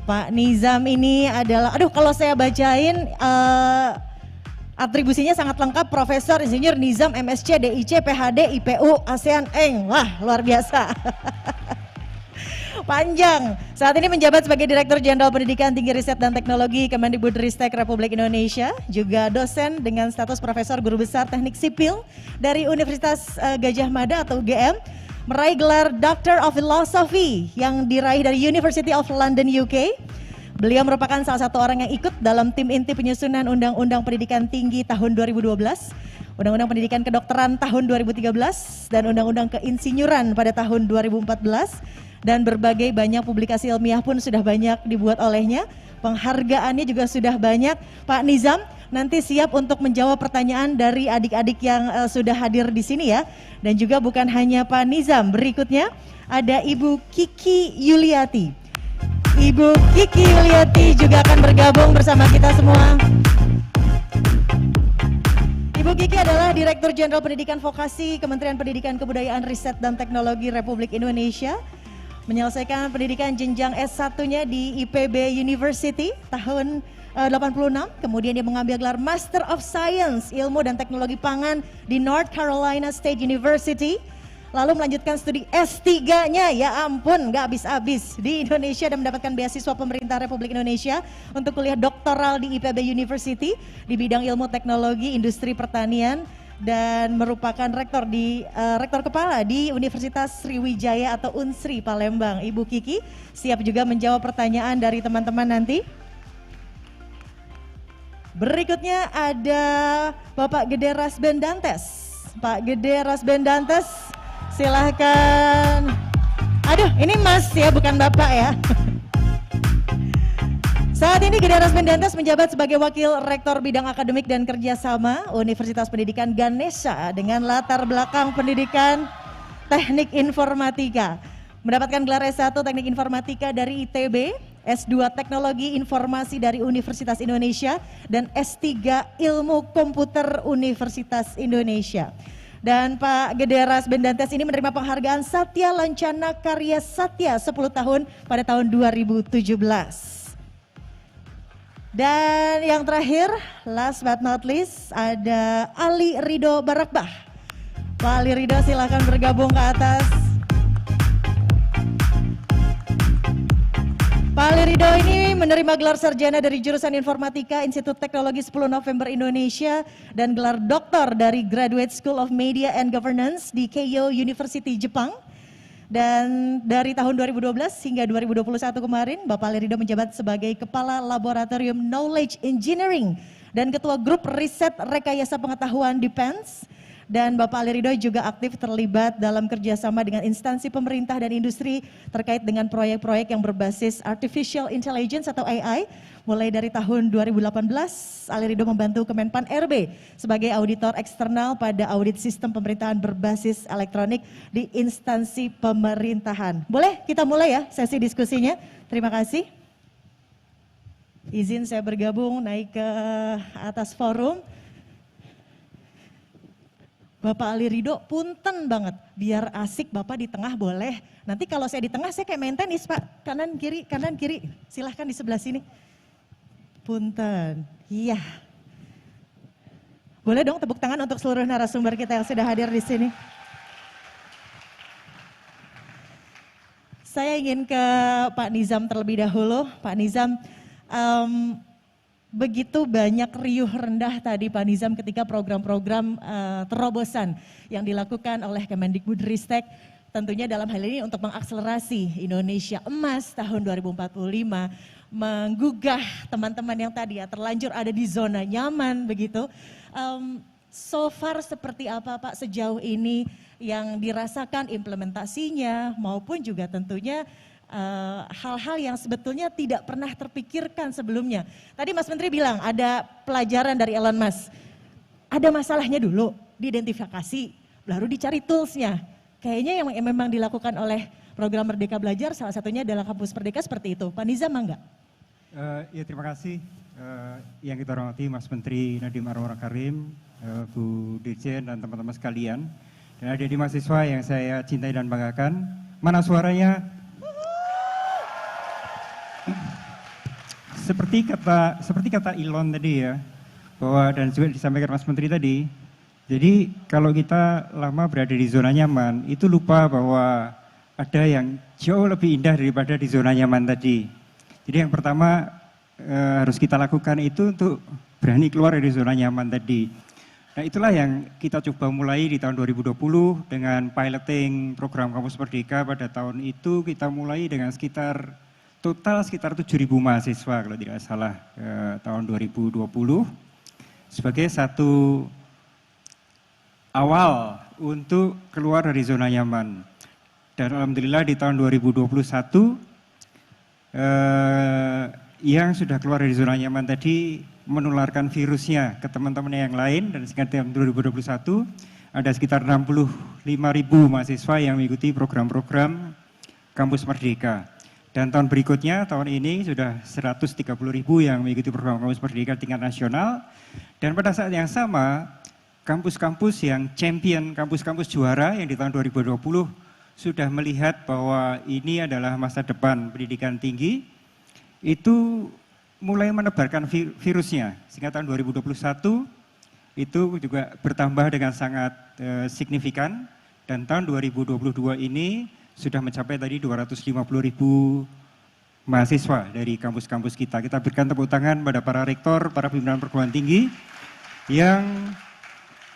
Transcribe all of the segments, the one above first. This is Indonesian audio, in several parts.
Pak Nizam ini adalah, aduh kalau saya bacain atribusinya sangat lengkap, Profesor Insinyur Nizam MSc, DIC, PhD, IPU, ASEAN, wah luar biasa. Panjang. Saat ini menjabat sebagai Direktur Jenderal Pendidikan Tinggi Riset dan Teknologi Kemendikbudristek Republik Indonesia, juga dosen dengan status Profesor Guru Besar Teknik Sipil dari Universitas Gadjah Mada atau UGM, meraih gelar Doctor of Philosophy yang diraih dari University of London UK. Beliau merupakan salah satu orang yang ikut dalam tim inti penyusunan Undang-Undang Pendidikan Tinggi tahun 2012, Undang-Undang Pendidikan Kedokteran tahun 2013, dan Undang-Undang Keinsinyuran pada tahun 2014, dan berbagai banyak publikasi ilmiah pun sudah banyak dibuat olehnya. Penghargaannya juga sudah banyak. Pak Nizam nanti siap untuk menjawab pertanyaan dari adik-adik yang sudah hadir di sini ya. Dan juga bukan hanya Pak Nizam, berikutnya ada Ibu Kiki Yuliati. Ibu Kiki Yuliati juga akan bergabung bersama kita semua. Ibu Kiki adalah Direktur Jenderal Pendidikan Vokasi Kementerian Pendidikan Kebudayaan Riset dan Teknologi Republik Indonesia. Menyelesaikan pendidikan jenjang S1-nya di IPB University tahun 86, kemudian dia mengambil gelar Master of Science Ilmu dan Teknologi Pangan di North Carolina State University. Lalu melanjutkan studi S3-nya, ya ampun gak habis-habis, di Indonesia dan mendapatkan beasiswa pemerintah Republik Indonesia untuk kuliah doktoral di IPB University di bidang ilmu teknologi industri pertanian, dan merupakan rektor kepala di Universitas Sriwijaya atau Unsri Palembang. Ibu Kiki siap juga menjawab pertanyaan dari teman-teman nanti. Berikutnya ada Bapak Gede Rasbendantes. Pak Gede Rasbendantes, silahkan. Aduh, ini Mas ya, bukan Bapak ya. Saat ini Gede Rasbendantes menjabat sebagai Wakil Rektor Bidang Akademik dan Kerjasama Universitas Pendidikan Ganesha dengan latar belakang pendidikan Teknik Informatika. Mendapatkan gelar S1 Teknik Informatika dari ITB, S2 Teknologi Informasi dari Universitas Indonesia, dan S3 Ilmu Komputer Universitas Indonesia. Dan Pak Gede Rasbendantes ini menerima penghargaan Satya Lancana Karya Satya 10 tahun pada tahun 2017. Dan yang terakhir, last but not least, ada Ali Ridho Barakbah. Pak Ali Ridho silakan bergabung ke atas. Pak Ali Ridho ini menerima gelar sarjana dari jurusan Informatika Institut Teknologi 10 November Indonesia dan gelar doktor dari Graduate School of Media and Governance di Keio University Jepang. Dan dari tahun 2012 hingga 2021 kemarin, Bapak Ali Ridho menjabat sebagai Kepala Laboratorium Knowledge Engineering dan Ketua Grup Riset Rekayasa Pengetahuan Defense. Dan Bapak Ali Ridho juga aktif terlibat dalam kerjasama dengan instansi pemerintah dan industri terkait dengan proyek-proyek yang berbasis Artificial Intelligence atau AI. Mulai dari tahun 2018, Ali Ridho membantu Kemenpan RB sebagai auditor eksternal pada audit sistem pemerintahan berbasis elektronik di instansi pemerintahan. Boleh kita mulai ya sesi diskusinya? Terima kasih. Izin saya bergabung naik ke atas forum. Bapak Ali Ridho, punten banget, biar asik Bapak di tengah boleh. Nanti kalau saya di tengah saya kayak main tenis Pak, kanan kiri, silahkan di sebelah sini. Punten, iya. Boleh dong tepuk tangan untuk seluruh narasumber kita yang sudah hadir di sini. Saya ingin ke Pak Nizam terlebih dahulu. Pak Nizam, begitu banyak riuh rendah tadi Pak Nizam ketika program-program terobosan yang dilakukan oleh Kemendikbudristek, tentunya dalam hal ini untuk mengakselerasi Indonesia Emas tahun 2045, menggugah teman-teman yang tadi ya terlanjur ada di zona nyaman begitu. So far seperti apa Pak sejauh ini yang dirasakan implementasinya maupun juga tentunya hal-hal yang sebetulnya tidak pernah terpikirkan sebelumnya. Tadi Mas Menteri bilang ada pelajaran dari Elon Musk. Ada masalahnya dulu, diidentifikasi, baru dicari toolsnya. Kayaknya yang memang dilakukan oleh program Merdeka Belajar salah satunya adalah Kampus Merdeka seperti itu. Pak Nizam enggak? Ya terima kasih yang kita hormati Mas Menteri Nadiem Makarim, Bu Dirjen dan teman-teman sekalian. Dan ada di mahasiswa yang saya cintai dan banggakan. Mana suaranya? seperti kata Elon tadi ya, bahwa dan juga disampaikan Mas Menteri tadi. Jadi kalau kita lama berada di zona nyaman, itu lupa bahwa ada yang jauh lebih indah daripada di zona nyaman tadi. Jadi yang pertama harus kita lakukan itu untuk berani keluar dari zona nyaman tadi. Nah itulah yang kita coba mulai di tahun 2020 dengan piloting program Kampus Merdeka. Pada tahun itu kita mulai dengan total sekitar 7.000 mahasiswa kalau tidak salah tahun 2020 sebagai satu awal untuk keluar dari zona nyaman. Dan alhamdulillah di tahun 2021 yang sudah keluar dari zona nyaman tadi menularkan virusnya ke teman-teman yang lain, dan sehingga tahun 2021 ada sekitar 65.000 mahasiswa yang mengikuti program-program Kampus Merdeka. Dan tahun berikutnya, tahun ini sudah 130.000 yang mengikuti program Kampus Merdeka tingkat nasional. Dan pada saat yang sama, kampus-kampus yang champion, kampus-kampus juara yang di tahun 2020 sudah melihat bahwa ini adalah masa depan pendidikan tinggi, itu mulai menebarkan virusnya. Sehingga tahun 2021 itu juga bertambah dengan sangat signifikan, dan tahun 2022 ini sudah mencapai tadi 250.000 mahasiswa dari kampus-kampus kita. Kita berikan tepuk tangan pada para rektor, para pimpinan perguruan tinggi yang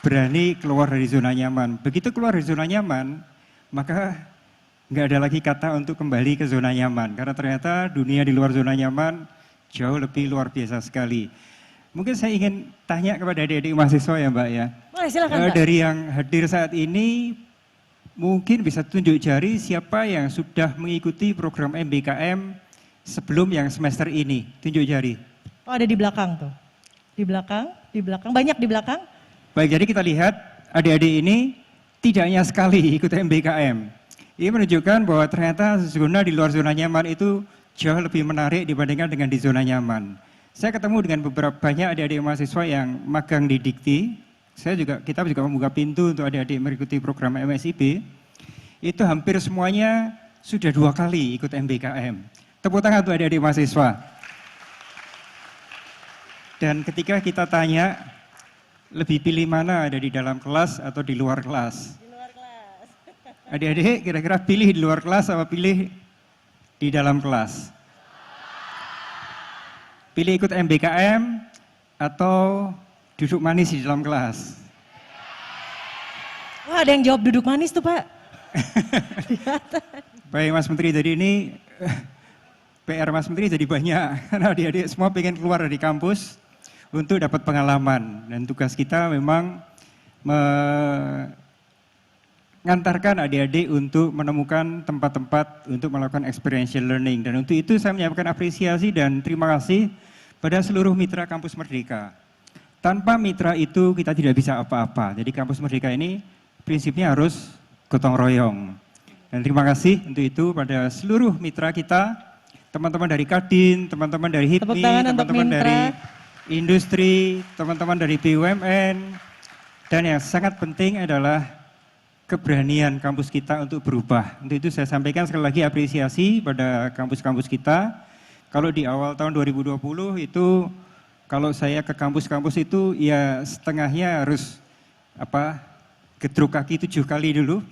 berani keluar dari zona nyaman. Begitu keluar dari zona nyaman, maka nggak ada lagi kata untuk kembali ke zona nyaman. Karena ternyata dunia di luar zona nyaman jauh lebih luar biasa sekali. Mungkin saya ingin tanya kepada adik-adik mahasiswa ya Mbak ya. Boleh, silakan Mbak. Dari yang hadir saat ini, mungkin bisa tunjuk jari siapa yang sudah mengikuti program MBKM sebelum yang semester ini. Tunjuk jari. Oh ada di belakang tuh. Di belakang, banyak di belakang. Baik, jadi kita lihat adik-adik ini tidak hanya sekali ikut MBKM. Ini menunjukkan bahwa ternyata zona di luar zona nyaman itu jauh lebih menarik dibandingkan dengan di zona nyaman. Saya ketemu dengan beberapa banyak adik-adik mahasiswa yang magang di Dikti. Kita juga membuka pintu untuk adik-adik mengikuti program MSIB. Itu hampir semuanya sudah 2 kali ikut MBKM. Tepuk tangan untuk adik-adik mahasiswa. Dan ketika kita tanya, lebih pilih mana, ada di dalam kelas atau di luar kelas? Di luar kelas. Adik-adik kira-kira pilih di luar kelas atau pilih di dalam kelas? Pilih ikut MBKM atau duduk manis di dalam kelas? Wah ada yang jawab duduk manis tuh Pak. Baik Mas Menteri, jadi ini PR Mas Menteri jadi banyak. Karena adik-adik semua pengen keluar dari kampus untuk dapat pengalaman. Dan tugas kita memang mengantarkan adik-adik untuk menemukan tempat-tempat untuk melakukan experiential learning. Dan untuk itu saya menyampaikan apresiasi dan terima kasih pada seluruh mitra Kampus Merdeka. Tanpa mitra itu kita tidak bisa apa-apa. Jadi Kampus Merdeka ini prinsipnya harus gotong royong. Dan terima kasih untuk itu pada seluruh mitra kita, teman-teman dari Kadin, teman-teman dari HIPMI, teman-teman dari industri, teman-teman dari BUMN, dan yang sangat penting adalah keberanian kampus kita untuk berubah. Untuk itu saya sampaikan sekali lagi apresiasi pada kampus-kampus kita. Kalau di awal tahun 2020 itu, kalau saya ke kampus-kampus itu ya setengahnya harus gedruk kaki 7 kali dulu.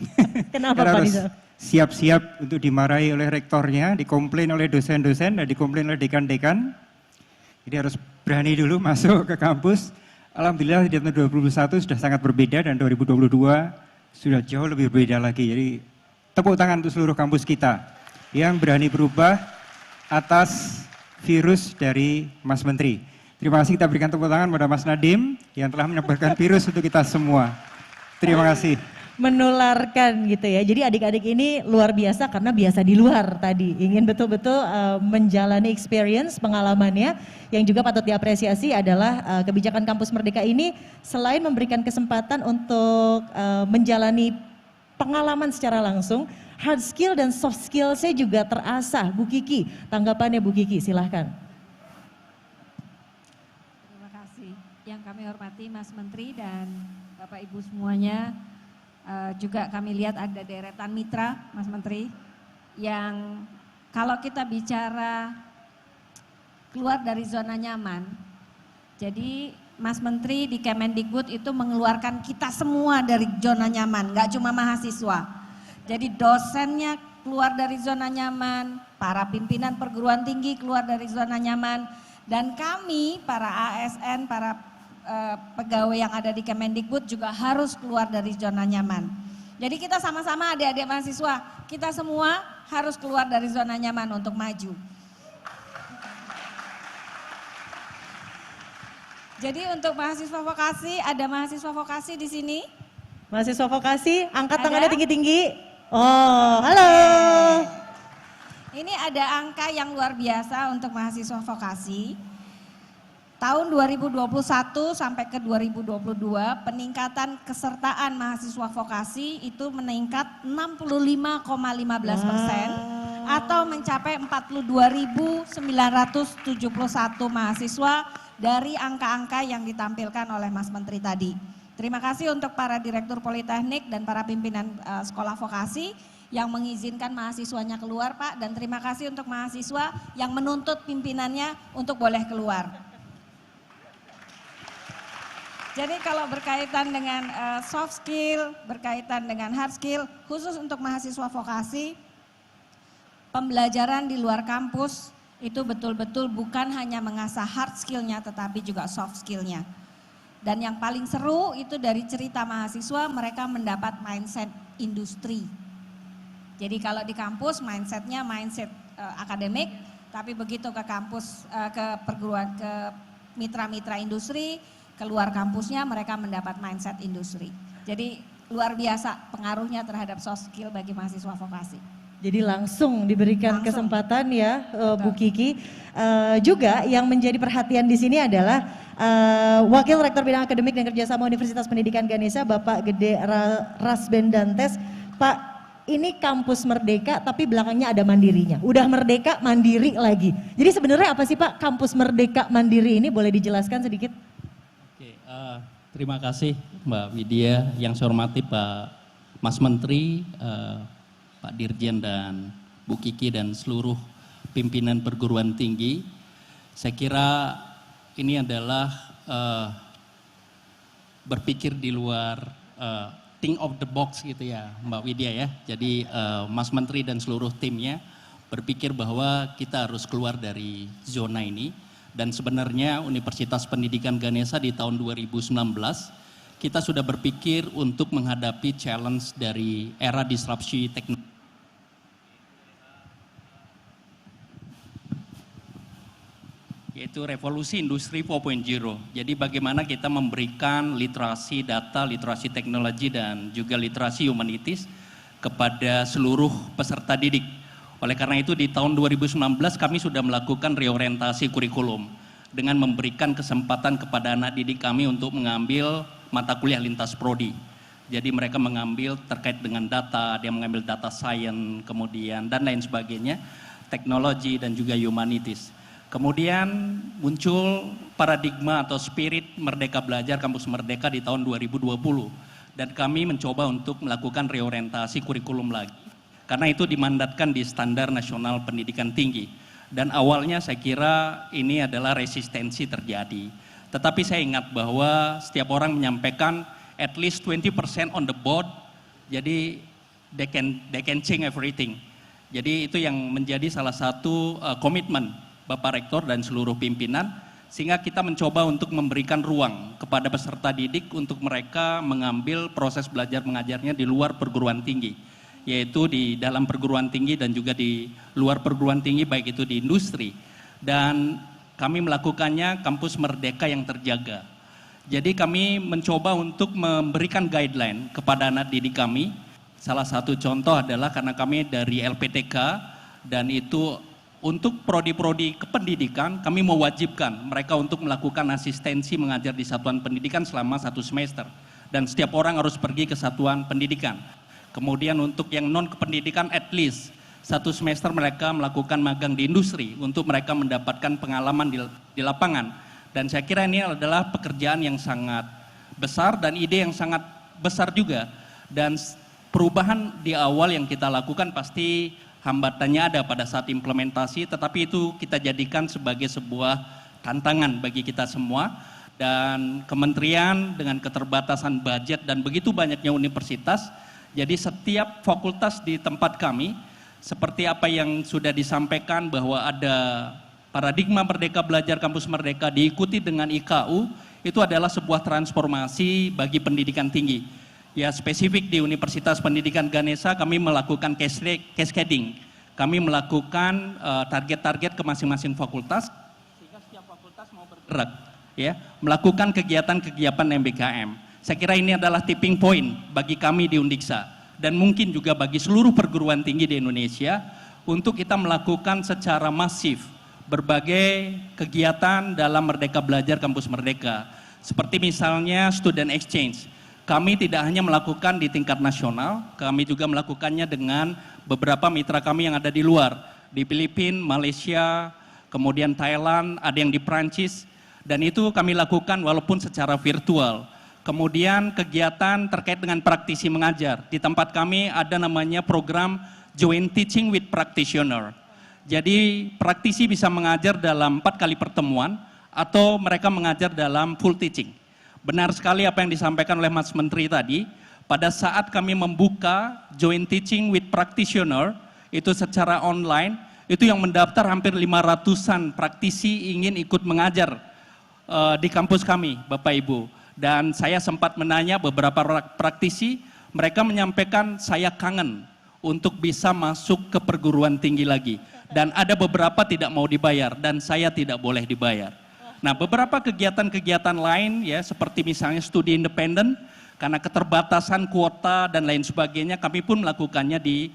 Kenapa Pak harus Rizal? Siap-siap untuk dimarahi oleh rektornya, dikomplain oleh dosen-dosen, dan dikomplain oleh dekan-dekan. Jadi harus berani dulu masuk ke kampus. Alhamdulillah di tahun 2021 sudah sangat berbeda, dan 2022 sudah jauh lebih berbeda lagi. Jadi tepuk tangan untuk seluruh kampus kita yang berani berubah atas virus dari Mas Menteri. Terima kasih, kita berikan tepuk tangan pada Mas Nadiem yang telah menyebarkan virus untuk kita semua. Terima kasih. Menularkan gitu ya. Jadi adik-adik ini luar biasa karena biasa di luar tadi. Ingin betul-betul menjalani experience, pengalamannya. Yang juga patut diapresiasi adalah kebijakan Kampus Merdeka ini selain memberikan kesempatan untuk menjalani pengalaman secara langsung, hard skill dan soft skill saya juga terasah. Bu Kiki, tanggapannya Bu Kiki, silahkan. Terima kasih. Yang kami hormati Mas Menteri dan Bapak Ibu semuanya, juga kami lihat ada deretan mitra Mas Menteri, yang kalau kita bicara keluar dari zona nyaman. Jadi Mas Menteri di Kemendikbud itu mengeluarkan kita semua dari zona nyaman, nggak cuma mahasiswa. Jadi dosennya keluar dari zona nyaman, para pimpinan perguruan tinggi keluar dari zona nyaman, dan kami para ASN, para pegawai yang ada di Kemendikbud juga harus keluar dari zona nyaman. Jadi kita sama-sama adik-adik mahasiswa, kita semua harus keluar dari zona nyaman untuk maju. Jadi untuk mahasiswa vokasi, ada mahasiswa vokasi di sini? Mahasiswa vokasi, angkat Ada? tangannya tinggi-tinggi. Oh, halo. Ini ada angka yang luar biasa untuk mahasiswa vokasi. Tahun 2021 sampai ke 2022 peningkatan kesertaan mahasiswa vokasi itu meningkat 65,15% atau mencapai 42.971 mahasiswa dari angka-angka yang ditampilkan oleh Mas Menteri tadi. Terima kasih untuk para direktur politeknik dan para pimpinan sekolah vokasi yang mengizinkan mahasiswanya keluar, Pak, dan terima kasih untuk mahasiswa yang menuntut pimpinannya untuk boleh keluar. Jadi kalau berkaitan dengan soft skill, berkaitan dengan hard skill, khusus untuk mahasiswa vokasi, pembelajaran di luar kampus itu betul-betul bukan hanya mengasah hard skill-nya tetapi juga soft skill-nya. Dan yang paling seru itu dari cerita mahasiswa, mereka mendapat mindset industri. Jadi kalau di kampus mindset-nya mindset akademik, tapi begitu ke kampus, ke perguruan, ke mitra-mitra industri, keluar kampusnya mereka mendapat mindset industri. Jadi luar biasa pengaruhnya terhadap soft skill bagi mahasiswa vokasi. Jadi langsung diberikan kesempatan ya Bu Kiki. Juga yang menjadi perhatian di sini adalah Wakil Rektor Bidang Akademik dan Kerjasama Universitas Pendidikan Ganesha Bapak Gede Rasbendantes. Pak, ini kampus merdeka tapi belakangnya ada mandirinya. Udah merdeka mandiri lagi. Jadi sebenarnya apa sih Pak kampus merdeka mandiri ini, boleh dijelaskan sedikit? Oke, terima kasih Mbak Widya, yang saya hormati Pak Mas Menteri, Pak Dirjen dan Bu Kiki dan seluruh pimpinan perguruan tinggi. Saya kira ini adalah berpikir di luar think of the box gitu ya Mbak Widya ya. Jadi Mas Menteri dan seluruh timnya berpikir bahwa kita harus keluar dari zona ini. Dan sebenarnya Universitas Pendidikan Ganesha di tahun 2019 kita sudah berpikir untuk menghadapi challenge dari era disrupsi teknologi. Yaitu revolusi industri 4.0. Jadi bagaimana kita memberikan literasi data, literasi teknologi dan juga literasi humanities kepada seluruh peserta didik. Oleh karena itu di tahun 2019 kami sudah melakukan reorientasi kurikulum dengan memberikan kesempatan kepada anak didik kami untuk mengambil mata kuliah lintas prodi. Jadi mereka mengambil terkait dengan data, dia mengambil data science, kemudian dan lain sebagainya, teknologi dan juga humanities. Kemudian muncul paradigma atau spirit Merdeka Belajar Kampus Merdeka di tahun 2020 dan kami mencoba untuk melakukan reorientasi kurikulum lagi karena itu dimandatkan di Standar Nasional Pendidikan Tinggi dan awalnya saya kira ini adalah resistensi terjadi, tetapi saya ingat bahwa setiap orang menyampaikan at least 20% on the board, jadi they can change everything. Jadi itu yang menjadi salah satu komitmen Bapak Rektor dan seluruh pimpinan, sehingga kita mencoba untuk memberikan ruang kepada peserta didik untuk mereka mengambil proses belajar mengajarnya di luar perguruan tinggi, yaitu di dalam perguruan tinggi dan juga di luar perguruan tinggi, baik itu di industri. Dan kami melakukannya kampus merdeka yang terjaga. Jadi kami mencoba untuk memberikan guideline kepada anak didik kami. Salah satu contoh adalah karena kami dari LPTK dan itu untuk prodi-prodi kependidikan, kami mewajibkan mereka untuk melakukan asistensi mengajar di satuan pendidikan selama 1 semester. Dan setiap orang harus pergi ke satuan pendidikan. Kemudian untuk yang non kependidikan at least 1 semester mereka melakukan magang di industri untuk mereka mendapatkan pengalaman di lapangan. Dan saya kira ini adalah pekerjaan yang sangat besar dan ide yang sangat besar juga. Dan perubahan di awal yang kita lakukan pasti hambatannya ada pada saat implementasi, tetapi itu kita jadikan sebagai sebuah tantangan bagi kita semua. Dan kementerian dengan keterbatasan budget dan begitu banyaknya universitas, jadi setiap fakultas di tempat kami, seperti apa yang sudah disampaikan bahwa ada paradigma Merdeka Belajar Kampus Merdeka diikuti dengan IKU, itu adalah sebuah transformasi bagi pendidikan tinggi. Ya, spesifik di Universitas Pendidikan Ganesha kami melakukan cascading. Kami melakukan target-target ke masing-masing fakultas sehingga setiap fakultas mau bergerak, ya, melakukan kegiatan-kegiatan MBKM. Saya kira ini adalah tipping point bagi kami di Undiksa dan mungkin juga bagi seluruh perguruan tinggi di Indonesia untuk kita melakukan secara masif berbagai kegiatan dalam Merdeka Belajar Kampus Merdeka. Seperti misalnya student exchange. Kami tidak hanya melakukan di tingkat nasional, kami juga melakukannya dengan beberapa mitra kami yang ada di luar. Di Filipina, Malaysia, kemudian Thailand, ada yang di Prancis, dan itu kami lakukan walaupun secara virtual. Kemudian kegiatan terkait dengan praktisi mengajar. Di tempat kami ada namanya program Joint Teaching with Practitioner. Jadi praktisi bisa mengajar dalam 4 kali pertemuan atau mereka mengajar dalam full teaching. Benar sekali apa yang disampaikan oleh Mas Menteri tadi, pada saat kami membuka Joint Teaching with Practitioner, itu secara online, itu yang mendaftar hampir 500-an praktisi ingin ikut mengajar di kampus kami, Bapak Ibu. Dan saya sempat menanya beberapa praktisi, mereka menyampaikan saya kangen untuk bisa masuk ke perguruan tinggi lagi. Dan ada beberapa tidak mau dibayar, dan saya tidak boleh dibayar. Nah, beberapa kegiatan-kegiatan lain ya seperti misalnya studi independen karena keterbatasan kuota dan lain sebagainya kami pun melakukannya di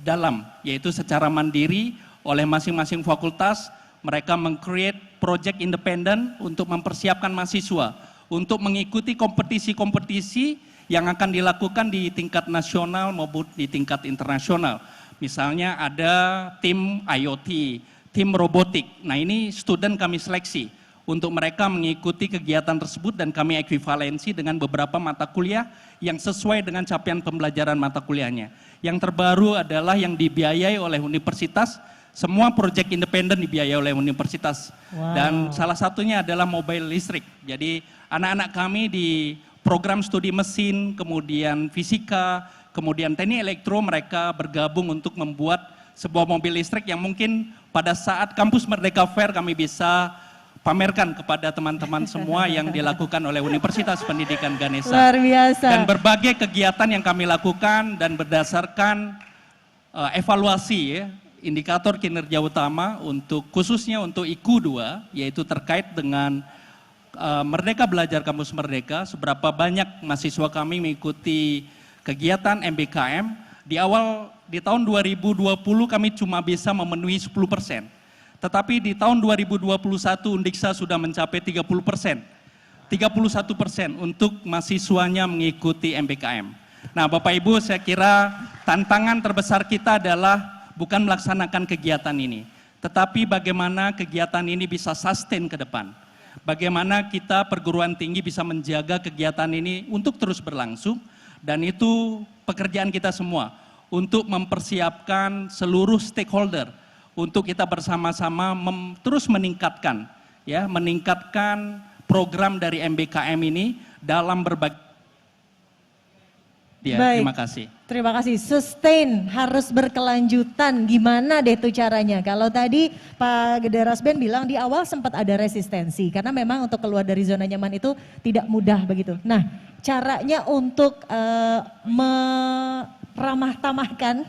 dalam, yaitu secara mandiri oleh masing-masing fakultas. Mereka meng-create project independen untuk mempersiapkan mahasiswa untuk mengikuti kompetisi-kompetisi yang akan dilakukan di tingkat nasional maupun di tingkat internasional. Misalnya ada tim IoT, tim robotik. Nah, ini student kami seleksi untuk mereka mengikuti kegiatan tersebut dan kami ekuivalensi dengan beberapa mata kuliah yang sesuai dengan capaian pembelajaran mata kuliahnya. Yang terbaru adalah yang dibiayai oleh universitas, semua proyek independen dibiayai oleh universitas. Wow. Dan salah satunya adalah mobil listrik. Jadi anak-anak kami di program studi mesin, kemudian fisika, kemudian teknik elektro, mereka bergabung untuk membuat sebuah mobil listrik yang mungkin pada saat Kampus Merdeka Fair kami bisa pamerkan kepada teman-teman semua yang dilakukan oleh Universitas Pendidikan Ganesha. Luar biasa. Dan berbagai kegiatan yang kami lakukan dan berdasarkan evaluasi ya, indikator kinerja utama untuk khususnya untuk IQ 2 yaitu terkait dengan Merdeka Belajar Kampus Merdeka, seberapa banyak mahasiswa kami mengikuti kegiatan MBKM. Di tahun 2020 kami cuma bisa memenuhi 10%. Tetapi di tahun 2021 Undiksa sudah mencapai 30%, 31% untuk mahasiswanya mengikuti MBKM. Nah, Bapak Ibu, saya kira tantangan terbesar kita adalah bukan melaksanakan kegiatan ini, tetapi bagaimana kegiatan ini bisa sustain ke depan. Bagaimana kita perguruan tinggi bisa menjaga kegiatan ini untuk terus berlangsung, dan itu pekerjaan kita semua untuk mempersiapkan seluruh stakeholder untuk kita bersama-sama terus meningkatkan program dari MBKM ini dalam berbagai. Baik. Terima kasih. Terima kasih. Sustain, harus berkelanjutan. Gimana deh tuh caranya? Kalau tadi Pak Gede Rasben bilang di awal sempat ada resistensi karena memang untuk keluar dari zona nyaman itu tidak mudah begitu. Nah, caranya untuk meramah-tamahkan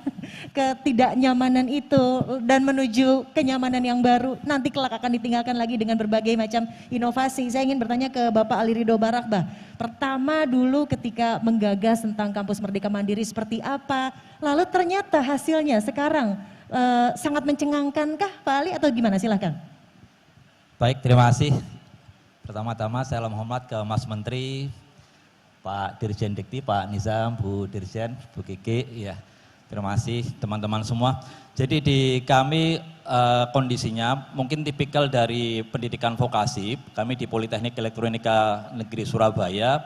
ketidaknyamanan itu dan menuju kenyamanan yang baru nanti kelak akan ditinggalkan lagi dengan berbagai macam inovasi. Saya ingin bertanya ke Bapak Ali Ridho Barakbah. Pertama dulu ketika menggagas tentang kampus Merdeka Mandiri seperti apa? Lalu ternyata hasilnya sekarang sangat mencengangkankah Pak Ali atau gimana? Silahkan. Baik, terima kasih. Pertama-tama saya hormat ke Mas Menteri, Pak Dirjen Dikti, Pak Nizam, Bu Dirjen, Bu Kiki, ya. Terima kasih teman-teman semua. Jadi di kami kondisinya mungkin tipikal dari pendidikan vokasi, kami di Politeknik Elektronika Negeri Surabaya,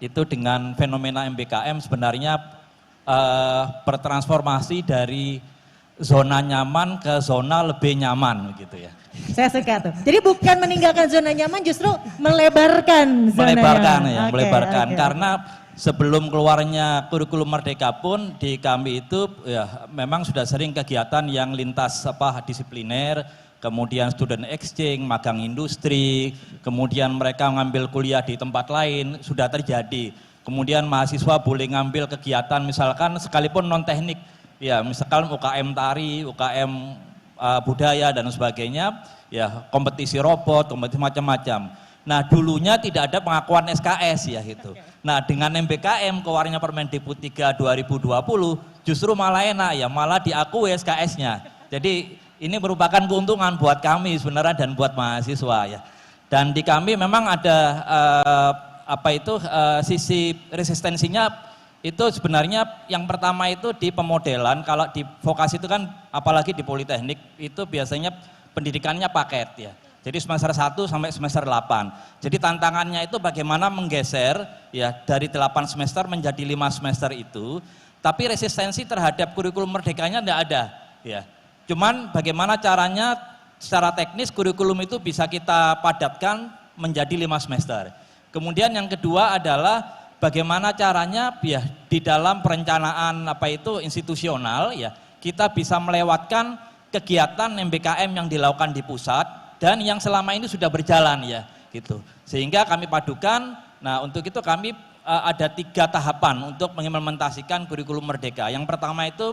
itu dengan fenomena MBKM sebenarnya bertransformasi dari zona nyaman ke zona lebih nyaman gitu ya. Saya suka tuh. Jadi bukan meninggalkan zona nyaman, justru melebarkan zona Melebarkan nyaman. ya, Oke, melebarkan. oke. Karena sebelum keluarnya kurikulum Merdeka pun di kami itu ya memang sudah sering kegiatan yang lintas disipliner, kemudian student exchange, magang industri, kemudian mereka ngambil kuliah di tempat lain sudah terjadi. Kemudian mahasiswa boleh ngambil kegiatan misalkan sekalipun non teknik, ya misalkan UKM tari, UKM budaya dan sebagainya, ya kompetisi robot, kompetisi macam-macam. Nah dulunya tidak ada pengakuan SKS ya gitu. Nah dengan MBKM keluarnya Permendikbud 3 2020 justru malah enak ya, malah diakui SKS-nya. Jadi ini merupakan keuntungan buat kami sebenarnya dan buat mahasiswa ya. Dan di kami memang ada sisi resistensinya itu sebenarnya yang pertama itu di pemodelan. Kalau di vokasi itu kan apalagi di politeknik itu biasanya pendidikannya paket ya. Jadi semester 1 sampai semester 8. Jadi tantangannya itu bagaimana menggeser ya dari 8 semester menjadi 5 semester itu. Tapi resistensi terhadap kurikulum merdekanya tidak ada ya. Cuman bagaimana caranya secara teknis kurikulum itu bisa kita padatkan menjadi 5 semester. Kemudian yang kedua adalah bagaimana caranya ya di dalam perencanaan institusional ya kita bisa melewatkan kegiatan MBKM yang dilakukan di pusat dan yang selama ini sudah berjalan ya gitu. Sehingga kami padukan. Nah, untuk itu kami ada 3 tahapan untuk mengimplementasikan kurikulum Merdeka. Yang pertama itu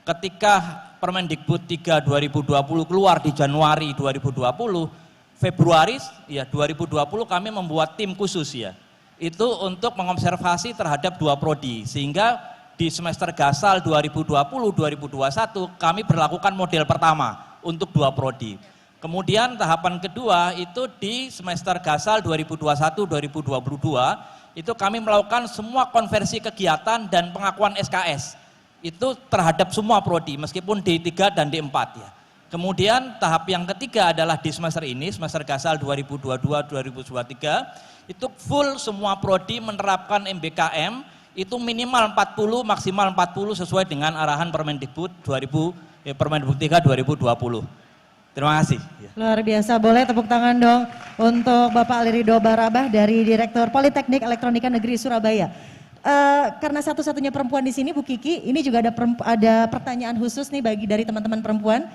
ketika Permendikbud 3 2020 keluar di Januari 2020, Februari ya 2020 kami membuat tim khusus ya. Itu untuk mengobservasi terhadap 2 prodi sehingga di semester gasal 2020-2021 kami berlakukan model pertama untuk 2 prodi. Kemudian tahapan kedua itu di semester gasal 2021-2022 itu kami melakukan semua konversi kegiatan dan pengakuan SKS itu terhadap semua prodi meskipun D3 dan D4 ya. Kemudian tahap yang ketiga adalah di semester ini, semester gasal 2022-2023 itu full semua prodi menerapkan MBKM itu minimal 40 maksimal 40 sesuai dengan arahan Permendikbud 3 2020. Terima kasih. Luar biasa, boleh tepuk tangan dong untuk Bapak Aliridho Barabah dari Direktur Politeknik Elektronika Negeri Surabaya. Karena satu-satunya perempuan di sini Bu Kiki, ini juga ada pertanyaan khusus nih dari teman-teman perempuan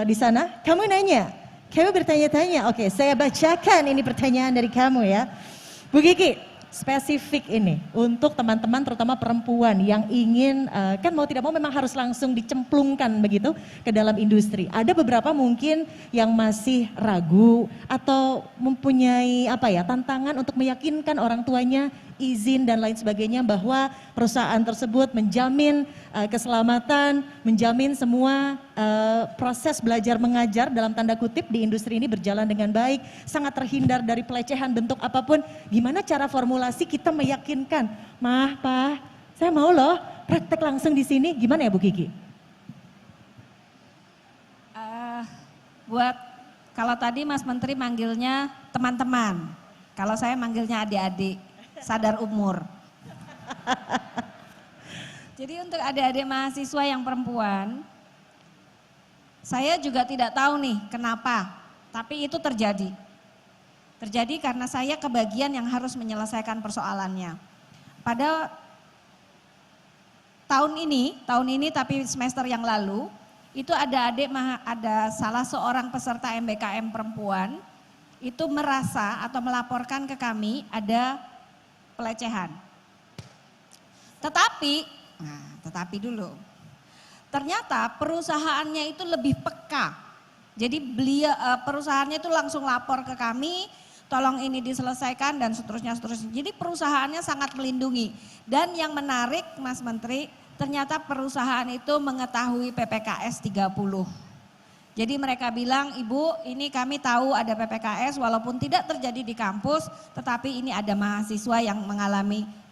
di sana. Kamu nanya, kamu bertanya-tanya. Oke, saya bacakan ini pertanyaan dari kamu ya. Bu Kiki, spesifik ini untuk teman-teman terutama perempuan yang ingin kan mau tidak mau memang harus langsung dicemplungkan begitu ke dalam industri. Ada beberapa mungkin yang masih ragu atau mempunyai tantangan untuk meyakinkan orang tuanya izin dan lain sebagainya bahwa perusahaan tersebut menjamin keselamatan, menjamin semua proses belajar mengajar dalam tanda kutip di industri ini berjalan dengan baik, sangat terhindar dari pelecehan bentuk apapun. Gimana cara formulasi kita meyakinkan, Mah, Pak, saya mau loh praktek langsung di sini. Gimana ya Bu Kiki? Kalau tadi Mas Menteri manggilnya teman-teman, kalau saya manggilnya adik-adik. Sadar umur. Jadi untuk adik-adik mahasiswa yang perempuan, saya juga tidak tahu nih kenapa, tapi itu terjadi. Terjadi karena saya kebagian yang harus menyelesaikan persoalannya. Pada tahun ini tapi semester yang lalu, itu ada salah seorang peserta MBKM perempuan, itu merasa atau melaporkan ke kami ada pelecehan. Tetapi dulu, ternyata perusahaannya itu lebih peka. Jadi perusahaannya itu langsung lapor ke kami, tolong ini diselesaikan dan seterusnya. Jadi perusahaannya sangat melindungi. Dan yang menarik Mas Menteri, ternyata perusahaan itu mengetahui PPKS 30. Jadi mereka bilang, Ibu ini kami tahu ada PPKS walaupun tidak terjadi di kampus, tetapi ini ada mahasiswa yang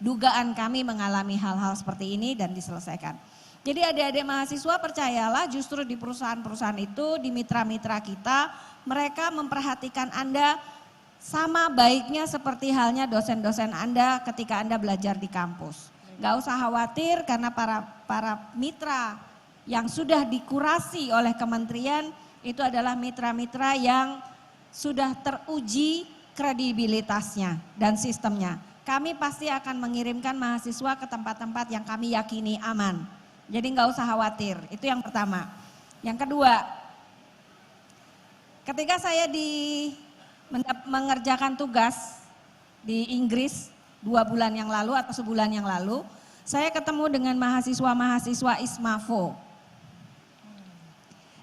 dugaan kami mengalami hal-hal seperti ini dan diselesaikan. Jadi adik-adik mahasiswa percayalah justru di perusahaan-perusahaan itu, di mitra-mitra kita, mereka memperhatikan Anda sama baiknya seperti halnya dosen-dosen Anda ketika Anda belajar di kampus. Gak usah khawatir karena para mitra yang sudah dikurasi oleh kementerian itu adalah mitra-mitra yang sudah teruji kredibilitasnya dan sistemnya. Kami pasti akan mengirimkan mahasiswa ke tempat-tempat yang kami yakini aman. Jadi nggak usah khawatir, itu yang pertama. Yang kedua, ketika saya mengerjakan tugas di Inggris 2 bulan yang lalu atau sebulan yang lalu, saya ketemu dengan mahasiswa-mahasiswa ISMAVO.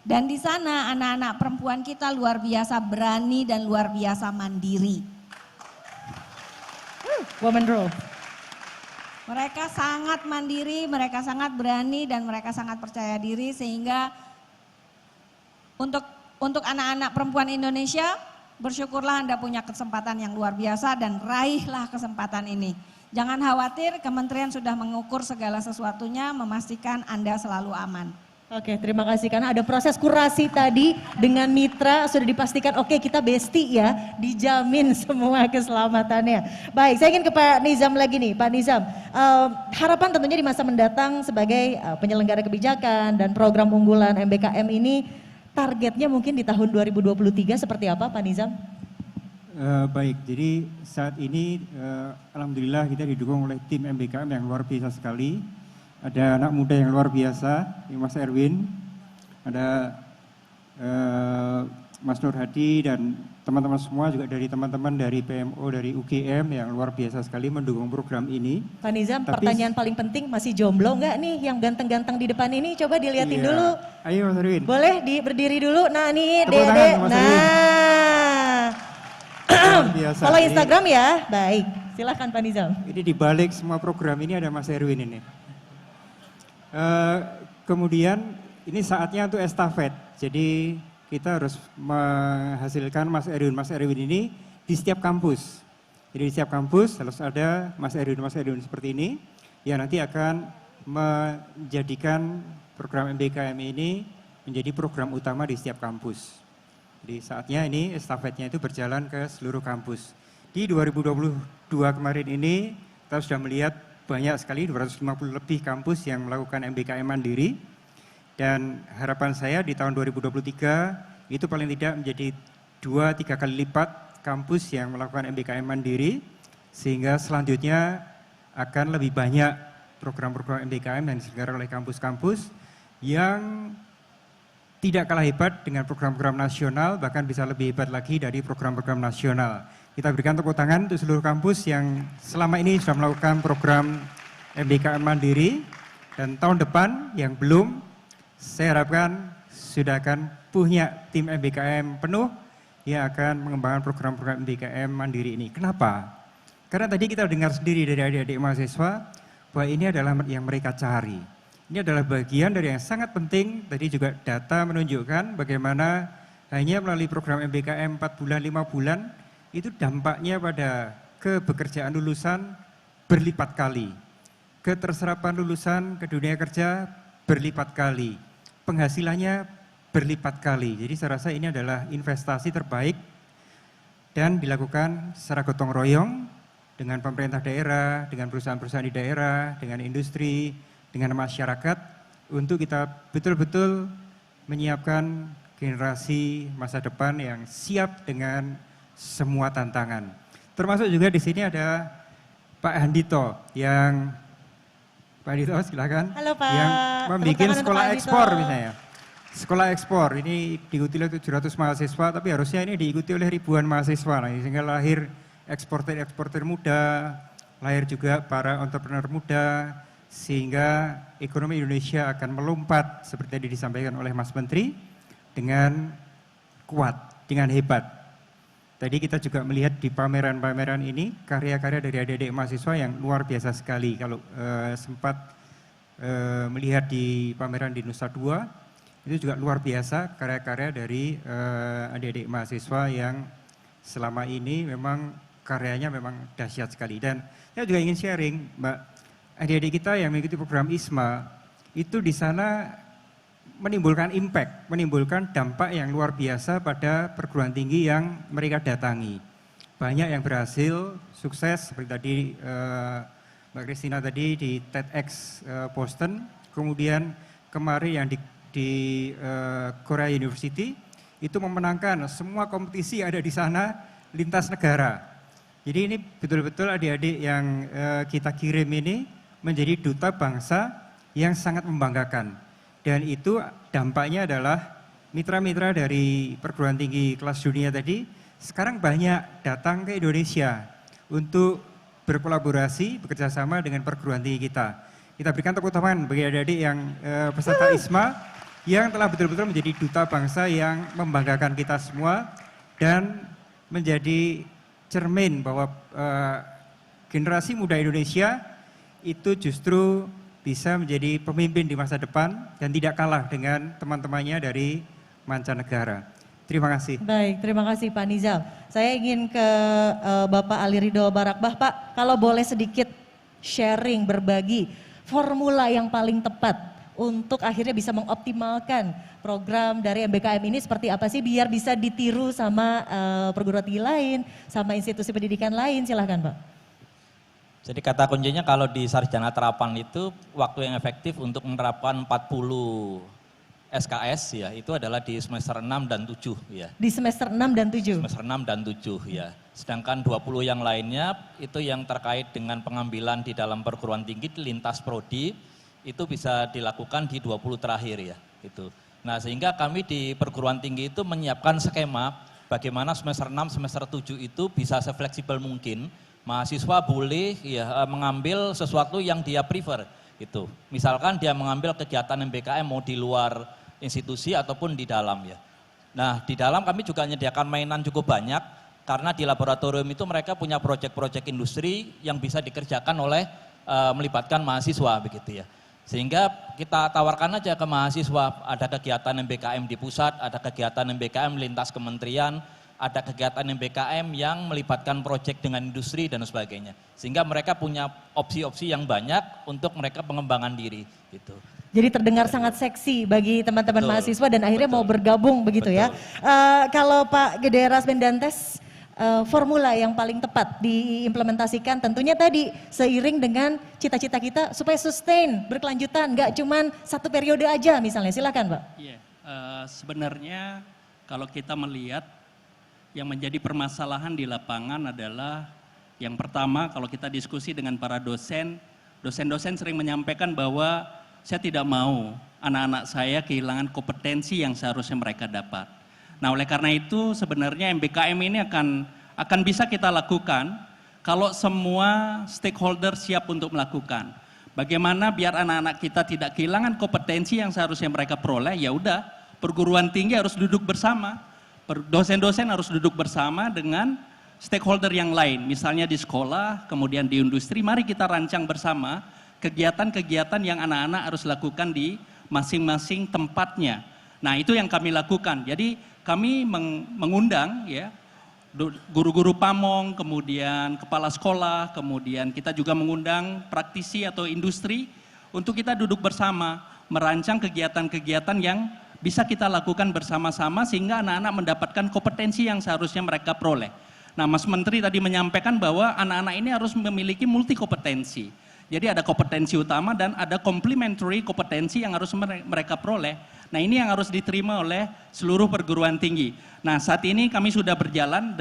Dan di sana anak-anak perempuan kita luar biasa berani dan luar biasa mandiri. Woman role. Mereka sangat mandiri, mereka sangat berani dan mereka sangat percaya diri sehingga untuk anak-anak perempuan Indonesia, bersyukurlah Anda punya kesempatan yang luar biasa dan raihlah kesempatan ini. Jangan khawatir, kementerian sudah mengukur segala sesuatunya, memastikan Anda selalu aman. Oke, terima kasih karena ada proses kurasi tadi dengan mitra sudah dipastikan oke kita bestie ya, dijamin semua keselamatannya. Baik, saya ingin ke Pak Nizam lagi nih, Pak Nizam. Harapan tentunya di masa mendatang sebagai penyelenggara kebijakan dan program unggulan MBKM ini targetnya mungkin di tahun 2023 seperti apa Pak Nizam? Baik, jadi saat ini alhamdulillah kita didukung oleh tim MBKM yang luar biasa sekali. Ada anak muda yang luar biasa, Mas Erwin, ada Mas Nur Hadi dan teman-teman semua juga dari teman-teman dari PMO, dari UGM yang luar biasa sekali mendukung program ini. Pak Nizam, pertanyaan paling penting masih jomblo nggak nih yang ganteng-ganteng di depan ini? Coba dilihatin dulu. Ayo Mas Erwin. Boleh berdiri dulu. Nah nih Tepuk tangan, Dede. Mas Nah. Biasa. Follow Instagram ya. Baik. Silahkan Pak Nizam. Ini di balik semua program ini ada Mas Erwin ini. Kemudian ini saatnya untuk estafet. Jadi kita harus menghasilkan Mas Erwin ini di setiap kampus. Jadi di setiap kampus harus ada Mas Erwin seperti ini yang nanti akan menjadikan program MBKM ini menjadi program utama di setiap kampus. Jadi saatnya ini estafetnya itu berjalan ke seluruh kampus. Di 2022 kemarin ini kita sudah melihat banyak sekali 250 lebih kampus yang melakukan MBKM mandiri dan harapan saya di tahun 2023 itu paling tidak menjadi 2-3 kali lipat kampus yang melakukan MBKM mandiri sehingga selanjutnya akan lebih banyak program-program MBKM yang diselenggarakan oleh kampus-kampus yang tidak kalah hebat dengan program-program nasional bahkan bisa lebih hebat lagi dari program-program nasional. Kita berikan tepuk tangan untuk seluruh kampus yang selama ini sudah melakukan program MBKM mandiri dan tahun depan yang belum, saya harapkan sudah akan punya tim MBKM penuh yang akan mengembangkan program-program MBKM mandiri ini. Kenapa? Karena tadi kita dengar sendiri dari adik-adik mahasiswa bahwa ini adalah yang mereka cari. Ini adalah bagian dari yang sangat penting, tadi juga data menunjukkan bagaimana hanya melalui program MBKM 4 bulan, 5 bulan, itu dampaknya pada kebekerjaan lulusan berlipat kali. Keterserapan lulusan ke dunia kerja berlipat kali. Penghasilannya berlipat kali. Jadi saya rasa ini adalah investasi terbaik dan dilakukan secara gotong royong dengan pemerintah daerah, dengan perusahaan-perusahaan di daerah, dengan industri, dengan masyarakat untuk kita betul-betul menyiapkan generasi masa depan yang siap dengan semua tantangan. Termasuk juga di sini ada Pak Handito yang Pak Handito silakan. Halo Pak. Yang membuat sekolah ekspor misalnya. Sekolah ekspor ini diikuti oleh 700 mahasiswa tapi harusnya ini diikuti oleh ribuan mahasiswa sehingga lahir eksportir muda, lahir juga para entrepreneur muda sehingga ekonomi Indonesia akan melompat seperti yang disampaikan oleh Mas Menteri dengan kuat, dengan hebat. Tadi kita juga melihat di pameran-pameran ini karya-karya dari adik-adik mahasiswa yang luar biasa sekali. Kalau sempat melihat di pameran di Nusa Dua, itu juga luar biasa karya-karya dari adik-adik mahasiswa yang selama ini memang karyanya memang dahsyat sekali. Dan saya juga ingin sharing, Mbak, adik-adik kita yang mengikuti program ISMA, itu di sana menimbulkan impact, menimbulkan dampak yang luar biasa pada perguruan tinggi yang mereka datangi. Banyak yang berhasil, sukses, seperti tadi Mbak Christina tadi di TEDx Boston, kemudian kemarin yang di Korea University itu memenangkan semua kompetisi yang ada di sana lintas negara. Jadi ini betul-betul adik-adik yang kita kirim ini menjadi duta bangsa yang sangat membanggakan. Dan itu dampaknya adalah mitra-mitra dari perguruan tinggi kelas dunia tadi sekarang banyak datang ke Indonesia untuk berkolaborasi, bekerjasama dengan perguruan tinggi kita. Kita berikan tepuk tangan bagi adik-adik yang peserta ISMA yang telah betul-betul menjadi duta bangsa yang membanggakan kita semua dan menjadi cermin bahwa generasi muda Indonesia itu justru bisa menjadi pemimpin di masa depan dan tidak kalah dengan teman-temannya dari mancanegara. Terima kasih. Baik, terima kasih Pak Nizam. Saya ingin ke Bapak Ali Ridho Barakbah. Pak, kalau boleh sedikit sharing, berbagi formula yang paling tepat untuk akhirnya bisa mengoptimalkan program dari MBKM ini seperti apa sih biar bisa ditiru sama perguruan tinggi lain, sama institusi pendidikan lain, silahkan Pak. Jadi kata kuncinya kalau di sarjana terapan itu waktu yang efektif untuk menerapkan 40 SKS ya itu adalah di semester 6 dan 7 ya. Di semester 6 dan 7? Semester 6 dan 7 ya. Sedangkan 20 yang lainnya itu yang terkait dengan pengambilan di dalam perguruan tinggi lintas prodi itu bisa dilakukan di 20 terakhir ya. Gitu. Nah sehingga kami di perguruan tinggi itu menyiapkan skema bagaimana semester 6, semester 7 itu bisa sefleksibel mungkin mahasiswa boleh ya mengambil sesuatu yang dia prefer gitu. Misalkan dia mengambil kegiatan MBKM mau di luar institusi ataupun di dalam ya. Nah di dalam kami juga menyediakan mainan cukup banyak karena di laboratorium itu mereka punya proyek-proyek industri yang bisa dikerjakan oleh melibatkan mahasiswa begitu ya. Sehingga kita tawarkan aja ke mahasiswa ada kegiatan MBKM di pusat, ada kegiatan MBKM lintas kementerian, ada kegiatan MBKM yang melibatkan proyek dengan industri dan sebagainya. Sehingga mereka punya opsi-opsi yang banyak untuk mereka pengembangan diri gitu. Jadi terdengar sangat seksi bagi teman-teman mahasiswa dan akhirnya mau bergabung begitu ya. Kalau Pak Gede Rasmendantes, formula yang paling tepat diimplementasikan tentunya tadi seiring dengan cita-cita kita supaya sustain, berkelanjutan, nggak cuman satu periode aja misalnya. Silakan Pak. Iya, sebenarnya kalau kita melihat yang menjadi permasalahan di lapangan adalah yang pertama kalau kita diskusi dengan para dosen sering menyampaikan bahwa saya tidak mau anak-anak saya kehilangan kompetensi yang seharusnya mereka dapat. Nah oleh karena itu sebenarnya MBKM ini akan bisa kita lakukan kalau semua stakeholder siap untuk melakukan. Bagaimana biar anak-anak kita tidak kehilangan kompetensi yang seharusnya mereka peroleh, ya udah perguruan tinggi harus duduk bersama. Dosen-dosen harus duduk bersama dengan stakeholder yang lain, misalnya di sekolah, kemudian di industri, mari kita rancang bersama kegiatan-kegiatan yang anak-anak harus lakukan di masing-masing tempatnya. Nah itu yang kami lakukan, jadi kami mengundang ya guru-guru pamong, kemudian kepala sekolah, kemudian kita juga mengundang praktisi atau industri untuk kita duduk bersama, merancang kegiatan-kegiatan yang bisa kita lakukan bersama-sama sehingga anak-anak mendapatkan kompetensi yang seharusnya mereka peroleh. Nah Mas Menteri tadi menyampaikan bahwa anak-anak ini harus memiliki multi kompetensi. Jadi ada kompetensi utama dan ada complementary kompetensi yang harus mereka peroleh. Nah ini yang harus diterima oleh seluruh perguruan tinggi. Nah saat ini kami sudah berjalan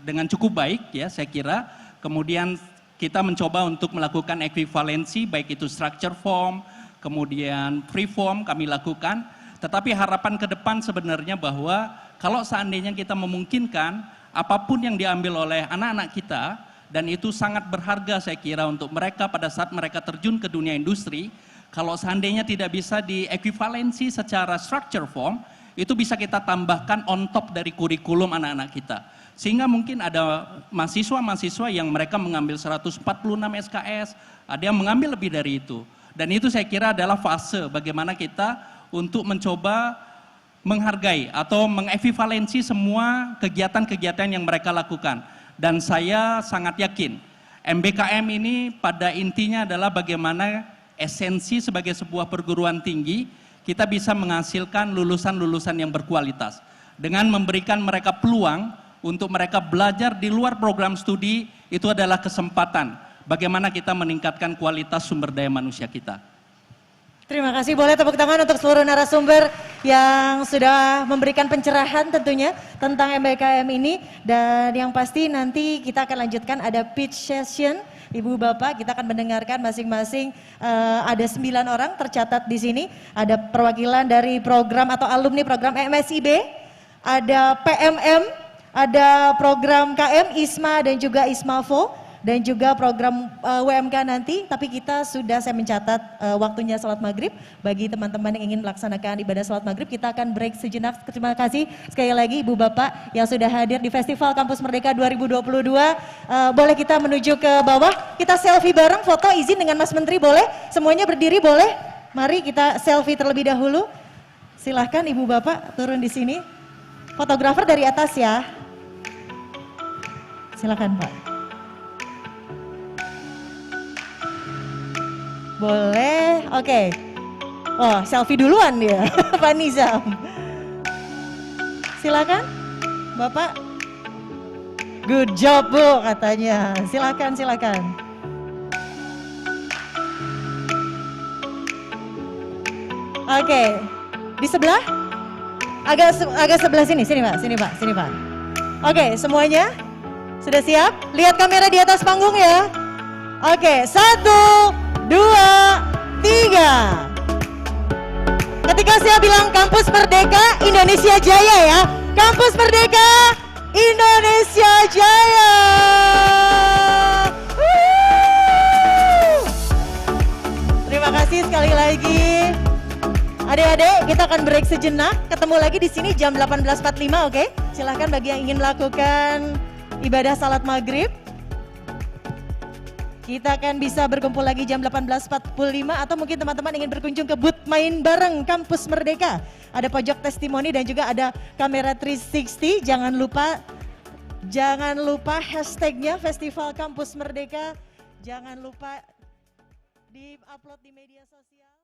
dengan cukup baik ya saya kira. Kemudian kita mencoba untuk melakukan ekuivalensi baik itu structure form, kemudian free form kami lakukan. Tetapi harapan ke depan sebenarnya bahwa kalau seandainya kita memungkinkan apapun yang diambil oleh anak-anak kita dan itu sangat berharga saya kira untuk mereka pada saat mereka terjun ke dunia industri, kalau seandainya tidak bisa diekuivalensi secara structure form, itu bisa kita tambahkan on top dari kurikulum anak-anak kita. Sehingga mungkin ada mahasiswa-mahasiswa yang mereka mengambil 146 SKS, ada yang mengambil lebih dari itu. Dan itu saya kira adalah fase bagaimana kita untuk mencoba menghargai atau mengekivalensi semua kegiatan-kegiatan yang mereka lakukan. Dan saya sangat yakin MBKM ini pada intinya adalah bagaimana esensi sebagai sebuah perguruan tinggi kita bisa menghasilkan lulusan-lulusan yang berkualitas. Dengan memberikan mereka peluang untuk mereka belajar di luar program studi itu adalah kesempatan bagaimana kita meningkatkan kualitas sumber daya manusia kita. Terima kasih, boleh tepuk tangan untuk seluruh narasumber yang sudah memberikan pencerahan tentunya tentang MBKM ini. Dan yang pasti nanti kita akan lanjutkan ada pitch session. Ibu Bapak, kita akan mendengarkan masing-masing ada 9 orang tercatat di sini. Ada perwakilan dari program atau alumni program MSIB, ada PMM, ada program KM, ISMA dan juga ISMAVO. Dan juga program WMK nanti, tapi kita sudah, saya mencatat waktunya salat maghrib. Bagi teman-teman yang ingin melaksanakan ibadah salat maghrib, kita akan break sejenak. Terima kasih sekali lagi Ibu Bapak yang sudah hadir di Festival Kampus Merdeka 2022. Boleh kita menuju ke bawah, kita selfie bareng, foto izin dengan Mas Menteri boleh? Semuanya berdiri boleh? Mari kita selfie terlebih dahulu. Silahkan Ibu Bapak turun di sini. Fotografer dari atas ya. Silakan Pak. Boleh, oke. Oh, selfie duluan dia, Pak Nizam. Silakan, Bapak. Good job Bu, katanya. Silakan, silakan. Oke, di sebelah? Agak sebelah sini Pak, sini Pak. Oke, semuanya sudah siap? Lihat kamera di atas panggung ya. Oke, 1, 2, 3. Ketika saya bilang Kampus Merdeka Indonesia Jaya ya. Kampus Merdeka Indonesia Jaya. Terima kasih sekali lagi. Adik-adik, kita akan break sejenak. Ketemu lagi di sini jam 18.45, oke? Silahkan bagi yang ingin melakukan ibadah salat maghrib. Kita akan bisa berkumpul lagi jam 18.45 atau mungkin teman-teman ingin berkunjung ke booth main bareng Kampus Merdeka. Ada pojok testimoni dan juga ada kamera 360. Jangan lupa hashtagnya Festival Kampus Merdeka. Jangan lupa di-upload di media sosial.